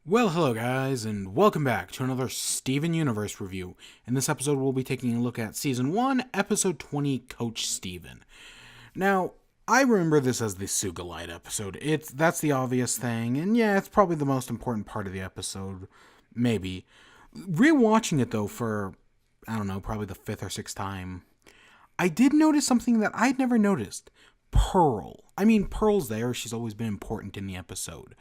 Well, hello guys, and welcome back to another Steven Universe review. In this episode, we'll be taking a look at Season 1, Episode 20, Coach Steven. Now, I remember this as the Sugalite episode. That's the obvious thing, and yeah, it's probably the most important part of the episode. Maybe. Rewatching it, though, for, I don't know, probably the fifth or sixth time, I did notice something that I'd never noticed. Pearl. I mean, Pearl's there, she's always been important in the episode.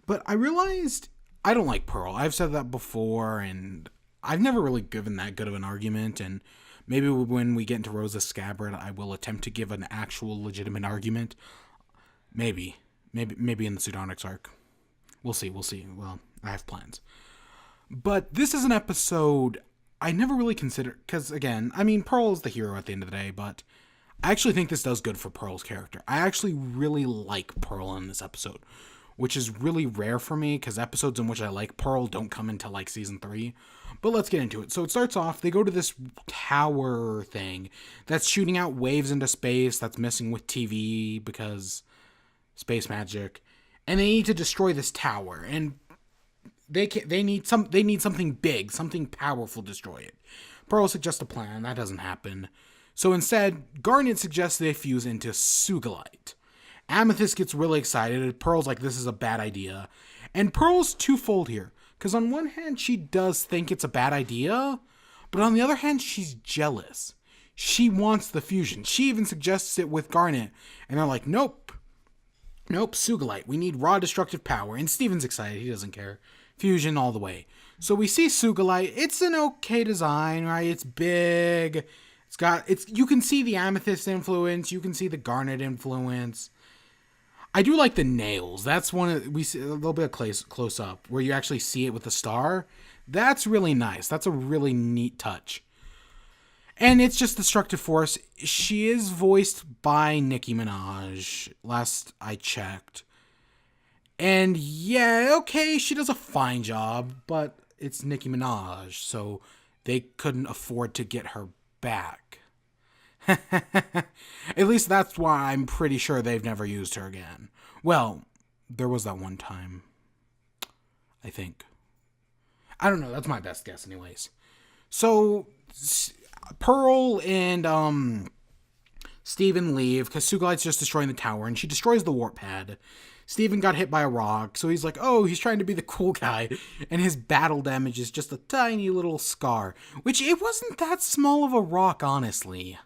But I realized I don't like Pearl. I've said that before, and I've never really given that good of an argument. And maybe when we get into Rosa Scabbard, I will attempt to give an actual legitimate argument. Maybe in the Pseudonyx arc. We'll see. Well, I have plans. But this is an episode I never really considered, because again, I mean, Pearl is the hero at the end of the day, but I actually think this does good for Pearl's character. I actually really like Pearl in this episode, which is really rare for me because episodes in which I like Pearl don't come until like season 3. But let's get into it. So it starts off, they go to this tower thing that's shooting out waves into space that's messing with TV because space magic, and they need to destroy this tower, and they need something big, something powerful to destroy it. Pearl suggests a plan. That doesn't happen. So instead, Garnet suggests they fuse into Sugalite. Amethyst gets really excited. Pearl's like, this is a bad idea. And Pearl's twofold here. Because on one hand, she does think it's a bad idea. But on the other hand, she's jealous. She wants the fusion. She even suggests it with Garnet. And they're like, nope. Nope, Sugalite. We need raw destructive power. And Steven's excited. He doesn't care. Fusion all the way. So we see Sugalite. It's an okay design, right? It's big. You can see the Amethyst influence. You can see the Garnet influence. I do like the nails. That's one of we see a little bit of close up where you actually see it with the star. That's really nice. That's a really neat touch. And it's just destructive force. She is voiced by Nicki Minaj. Last I checked. And yeah, okay, she does a fine job, but it's Nicki Minaj, so they couldn't afford to get her back. At least that's why I'm pretty sure they've never used her again. Well, there was that one time. I think. I don't know. That's my best guess, anyways. So, Pearl and Steven leave because Sugalite's just destroying the tower, and she destroys the warp pad. Steven got hit by a rock, so he's like, oh, he's trying to be the cool guy, and his battle damage is just a tiny little scar, which it wasn't that small of a rock, honestly.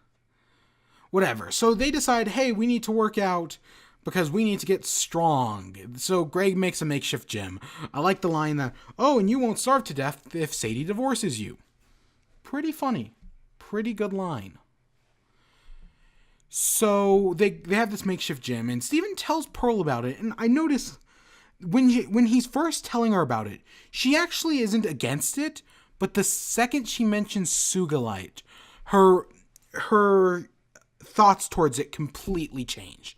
Whatever. So they decide, hey, we need to work out because we need to get strong. So Greg makes a makeshift gym. I like the line that, oh, and you won't starve to death if Sadie divorces you. Pretty funny. Pretty good line. So they have this makeshift gym, and Steven tells Pearl about it, and I notice when he's first telling her about it, she actually isn't against it, but the second she mentions Sugalite, her thoughts towards it completely change.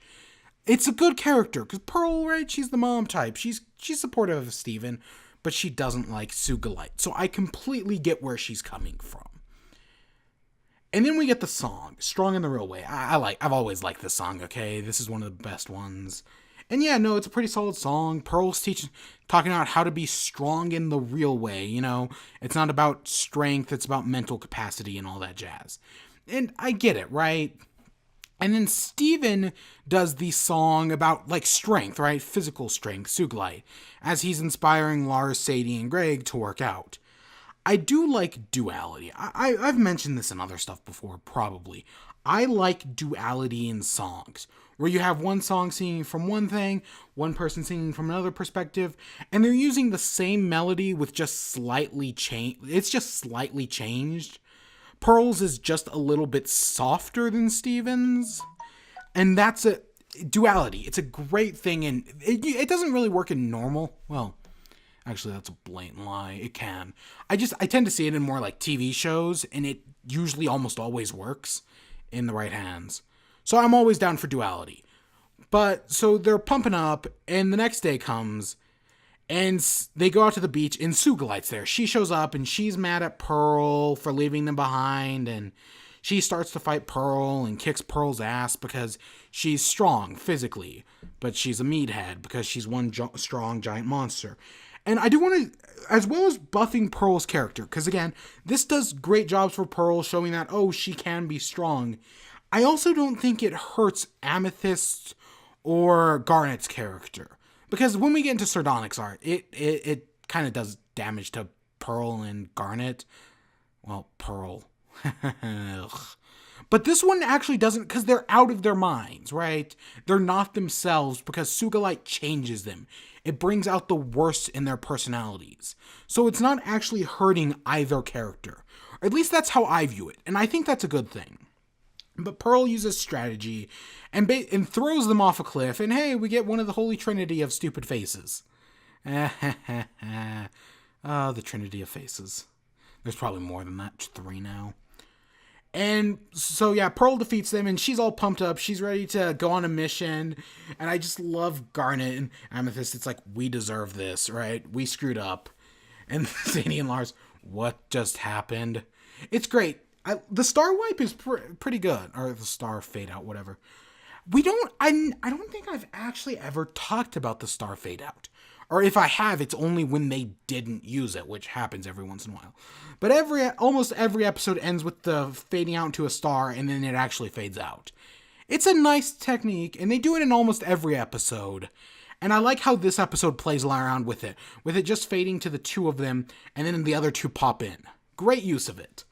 It's a good character because Pearl, right? She's the mom type. She's supportive of Steven, but she doesn't like Sugalite. So I completely get where she's coming from. And then we get the song, Strong in the Real Way. I've always liked this song, okay? This is one of the best ones. And yeah, no, it's a pretty solid song. Pearl's talking about how to be strong in the real way, you know? It's not about strength, it's about mental capacity and all that jazz. And I get it, right? And then Steven does the song about, like, strength, right? Physical strength, Sugalite, as he's inspiring Lars, Sadie, and Greg to work out. I do like duality. I've mentioned this in other stuff before, probably. I like duality in songs, where you have one song singing from one thing, one person singing from another perspective, and they're using the same melody with just slightly changed. It's just slightly changed. Pearl's is just a little bit softer than Steven's, and that's a duality. It's a great thing, and it doesn't really work in normal. Well, actually, that's a blatant lie. It can. I tend to see it in more like TV shows, and it usually almost always works in the right hands. So I'm always down for duality. But so they're pumping up, and the next day comes, and they go out to the beach, and Sugalite's there. She shows up, and she's mad at Pearl for leaving them behind, and she starts to fight Pearl and kicks Pearl's ass because she's strong physically, but she's a meathead because she's one strong giant monster. And I do want to, as well as buffing Pearl's character, because again, this does great jobs for Pearl, showing that, oh, she can be strong. I also don't think it hurts Amethyst or Garnet's character. Because when we get into Sardonic's art, it kind of does damage to Pearl and Garnet. Well, Pearl. But this one actually doesn't, because they're out of their minds, right? They're not themselves because Sugilite changes them. It brings out the worst in their personalities. So it's not actually hurting either character. Or at least that's how I view it, and I think that's a good thing. But Pearl uses strategy and throws them off a cliff, and hey, we get one of the holy trinity of stupid faces. Oh, the trinity of faces. There's probably more than that, 3 now. And so, yeah, Pearl defeats them, and she's all pumped up. She's ready to go on a mission. And I just love Garnet and Amethyst. It's like, we deserve this, right? We screwed up. And Zany and Lars, what just happened? It's great. The star wipe is pretty good. Or the star fade out, whatever. I don't think I've actually ever talked about the star fade out. Or if I have, it's only when they didn't use it, which happens every once in a while. But almost every episode ends with the fading out into a star, and then it actually fades out. It's a nice technique, and they do it in almost every episode. And I like how this episode plays around with it just fading to the 2 of them, and then the other 2 pop in. Great use of it.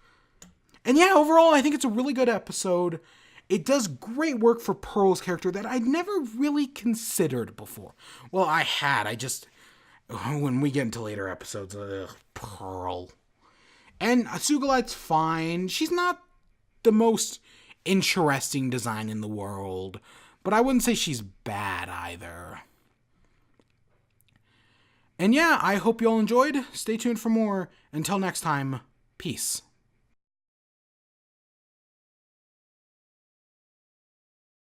And yeah, overall, I think it's a really good episode. It does great work for Pearl's character that I'd never really considered before. Well, I had. When we get into later episodes, Pearl. And Sugilite's fine. She's not the most interesting design in the world, but I wouldn't say she's bad either. And yeah, I hope you all enjoyed. Stay tuned for more. Until next time, peace.